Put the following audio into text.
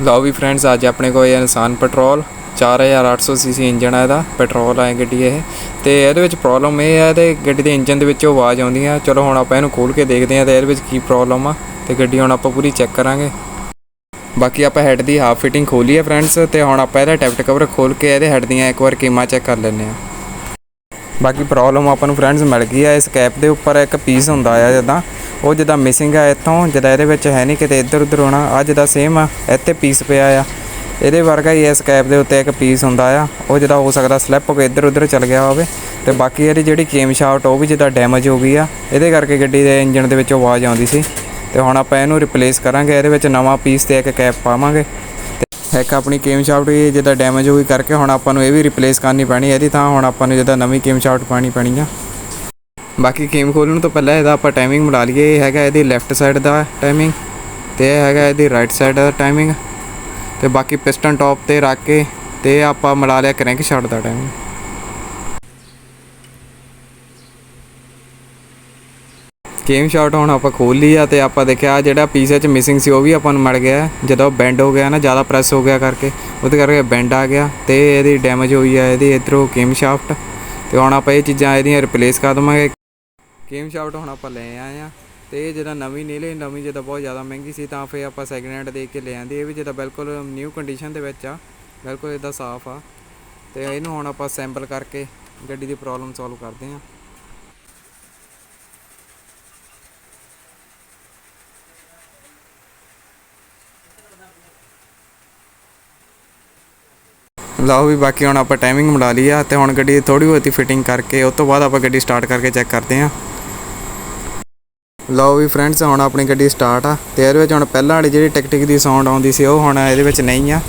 ਲਓ ਵੀ ਫਰੈਂਡਸ, ਅੱਜ ਆਪਣੇ ਕੋਲ ਇਹ ਨਿਸਾਨ ਪੈਟਰੋਲ 4800 ਸੀਸੀ ਇੰਜਨ ਹੈ ਇਹਦਾ, ਪੈਟਰੋਲ ਹੈ ਗੱਡੀ ਇਹ। ਤੇ ਇਹਦੇ ਵਿੱਚ ਪ੍ਰੋਬਲਮ ਇਹ ਹੈ ਤੇ ਗੱਡੀ ਦੇ ਇੰਜਨ ਦੇ ਵਿੱਚੋਂ ਆਵਾਜ਼ ਆਉਂਦੀ ਆ। ਚਲੋ ਹੁਣ ਆਪਾਂ ਇਹਨੂੰ ਖੋਲ੍ਹ ਕੇ ਦੇਖਦੇ ਹਾਂ ਤੇ ਇਹਦੇ ਵਿੱਚ ਕੀ ਪ੍ਰੋਬਲਮ ਆ, ਤੇ ਗੱਡੀ ਹੁਣ ਆਪਾਂ ਪੂਰੀ ਚੈੱਕ ਕਰਾਂਗੇ। ਬਾਕੀ ਆਪਾਂ ਹੈੱਡ ਦੀ ਹਾਫ ਫਿਟਿੰਗ ਖੋਲੀ ਹੈ ਫਰੈਂਡਸ, ਤੇ ਹੁਣ ਆਪਾਂ ਇਹਦਾ ਟੈਪਟ ਕਵਰ ਖੋਲ੍ਹ ਕੇ ਇਹਦੇ ਹੈੱਡ ਦੀਆਂ ਇੱਕ ਵਾਰ ਕੀਮਾਂ ਚੈੱਕ ਕਰ ਲੈਂਦੇ ਹਾਂ। ਬਾਕੀ ਪ੍ਰੋਬਲਮ ਆਪਾਂ ਨੂੰ ਫਰੈਂਡਸ ਮਿਲ ਗਈ ਹੈ। ਇਸ ਕੈਪ ਦੇ ਉੱਪਰ ਇੱਕ ਪੀਸ ਹੁੰਦਾ ਆ ਜਿੱਦਾਂ ਮਿਸਿੰਗ ਆ ਇੱਥੋਂ, ਜਿੱਦਾਂ ਇਹਦੇ ਵਿੱਚ ਹੈ ਨਹੀਂ, ਕਿਤੇ ਇੱਧਰ ਉੱਧਰ ਹੋਣਾ। ਆ ਜਿੱਦਾਂ ਸੇਮ ਆ ਇੱਥੇ ਪੀਸ ਪਿਆ ਆ, ਇਹਦੇ ਵਰਗਾ ਹੀ ਇਸ ਕੈਪ ਦੇ ਉੱਤੇ ਇੱਕ ਪੀਸ ਹੁੰਦਾ ਆ, ਉਹ ਜਿੱਦਾਂ ਹੋ ਸਕਦਾ ਸਲਿੱਪ ਹੋ ਕੇ ਇੱਧਰ ਉੱਧਰ ਚਲ ਗਿਆ ਹੋਵੇ। ਤੇ ਬਾਕੀ ਇਹਦੀ ਜਿਹੜੀ ਕੇਮ ਸ਼ਾਫਟ ਉਹ ਵੀ ਜਿੱਦਾਂ ਡੈਮੇਜ ਹੋ ਗਈ ਆ, ਇਹਦੇ ਕਰਕੇ ਗੱਡੀ ਦੇ ਇੰਜਨ ਦੇ ਵਿੱਚੋਂ ਆਵਾਜ਼ ਆਉਂਦੀ ਸੀ। ਤੇ ਹੁਣ ਆਪਾਂ ਇਹਨੂੰ ਰਿਪਲੇਸ ਕਰਾਂਗੇ, ਇਹਦੇ ਵਿੱਚ ਨਵਾਂ ਪੀਸ ਤੇ ਇੱਕ ਕੈਪ ਪਾਵਾਂਗੇ। ਤੇ ਇੱਕ ਆਪਣੀ ਕੇਮ ਸ਼ਾਫਟ ਵੀ ਜਿੱਦਾਂ ਡੈਮੇਜ ਹੋ ਗਈ ਕਰਕੇ ਹੁਣ ਆਪਾਂ ਨੂੰ ਇਹ ਵੀ ਰਿਪਲੇਸ ਕਰਨੀ ਪੈਣੀ। ਇਹਦੀ ਤਾਂ ਹੁਣ ਆਪਾਂ ਨੂੰ ਜਿੱਦਾਂ ਨਵੀਂ ਕੇਮ ਸ਼ਾਫਟ ਪਾਣੀ ਪੈਣੀ ਆ। ਬਾਕੀ ਕੇਮ ਖੋਲ੍ਹਣ ਤੋਂ ਪਹਿਲਾਂ ਇਹਦਾ ਆਪਾਂ ਟਾਈਮਿੰਗ ਮਿਲਾ ਲਈਏ। ਇਹ ਹੈਗਾ ਇਹਦੀ ਲੈਫਟ ਸਾਈਡ ਦਾ ਟਾਈਮਿੰਗ, ਤੇ ਇਹ ਹੈਗਾ ਇਹਦੀ ਰਾਈਟ ਸਾਈਡ ਦਾ ਟਾਈਮਿੰਗ। ਤੇ ਬਾਕੀ ਪਿਸਟਨ ਟੌਪ ਤੇ ਰੱਖ ਕੇ ਤੇ ਆਪਾਂ ਮਿਲਾ ਲਿਆ ਕਰੈਂਕ ਸ਼ਾਫਟ ਦਾ ਟਾਈਮਿੰਗ। ਕੇਮ ਸ਼ਾਫਟ ਹੁਣ ਆਪਾਂ ਖੋਲ੍ਹ ਲਈ ਆ, ਤੇ ਆਪਾਂ ਦੇਖਿਆ ਜਿਹੜਾ ਪੀਸ 'ਚ ਮਿਸਿੰਗ ਸੀ ਉਹ ਵੀ ਆਪਾਂ ਨੂੰ ਮਿਲ ਗਿਆ। ਜਦੋਂ ਬੈਂਡ ਹੋ ਗਿਆ ਨਾ, ਜ਼ਿਆਦਾ ਪ੍ਰੈਸ ਹੋ ਗਿਆ ਕਰਕੇ, ਉਹਦੇ ਕਰਕੇ ਬੈਂਡ ਆ ਗਿਆ ਤੇ ਇਹਦੀ ਡੈਮੇਜ ਹੋਈ ਆ ਇਹਦੀ ਇੱਧਰੋਂ ਕੇਮ ਸ਼ਾਫਟ। ਤੇ ਹੁਣ ਆਪਾਂ ਇਹ ਚੀਜ਼ਾਂ ਇਹਦੀਆਂ ਰਿਪਲੇਸ ਕਰ ਦੇਵਾਂਗੇ। ਕੇਮ ਸ਼ਾਫਟ ਹੁਣ ਆਪਾਂ ਲੈ ਆਏ ਆ, ਤੇ ਇਹ ਜਿੱਦਾਂ ਨਵੀਂ ਨਹੀਂ ਲਈ, ਨਵੀਂ ਜਿੱਦਾਂ ਬਹੁਤ ਜ਼ਿਆਦਾ ਮਹਿੰਗੀ ਸੀ ਤਾਂ ਫਿਰ ਆਪਾਂ ਸੈਕਿੰਡ ਹੈਂਡ ਦੇਖ ਕੇ ਲੈ ਆਂਦੀ। ਇਹ ਵੀ ਜਿੱਦਾਂ ਬਿਲਕੁਲ ਨਿਊ ਕੰਡੀਸ਼ਨ ਦੇ ਵਿੱਚ ਆ, ਬਿਲਕੁਲ ਇੱਦਾਂ ਸਾਫ਼ ਆ। ਤੇ ਇਹਨੂੰ ਹੁਣ ਆਪਾਂ ਸੈਂਪਲ ਕਰਕੇ ਗੱਡੀ ਦੀ ਪ੍ਰੋਬਲਮ ਸੋਲਵ ਕਰਦੇ ਹਾਂ। ਲਓ ਵੀ ਬਾਕੀ ਹੁਣ ਆਪਾਂ ਟਾਈਮਿੰਗ ਮਿਲਾ ਲਈ ਆ, ਤੇ ਹੁਣ ਗੱਡੀ ਥੋੜ੍ਹੀ ਬਹੁਤੀ ਫਿਟਿੰਗ ਕਰਕੇ ਉਸ ਤੋਂ ਬਾਅਦ ਆਪਾਂ ਗੱਡੀ ਸਟਾਰਟ ਕਰਕੇ ਚੈੱਕ ਕਰਦੇ ਹਾਂ। ਲਓ ਵੀ ਫਰੈਂਡਸ, ਹੁਣ ਆਪਣੀ ਗੱਡੀ ਸਟਾਰਟ ਆ, ਤੇ ਇਹਦੇ ਵਿੱਚ ਹੁਣ ਪਹਿਲਾਂ ਵਾਲੀ ਜਿਹੜੀ ਟਿਕ ਟਿਕ ਦੀ ਸਾਊਂਡ ਆਉਂਦੀ ਸੀ ਉਹ ਹੁਣ ਇਹਦੇ ਵਿੱਚ ਨਹੀਂ ਆ।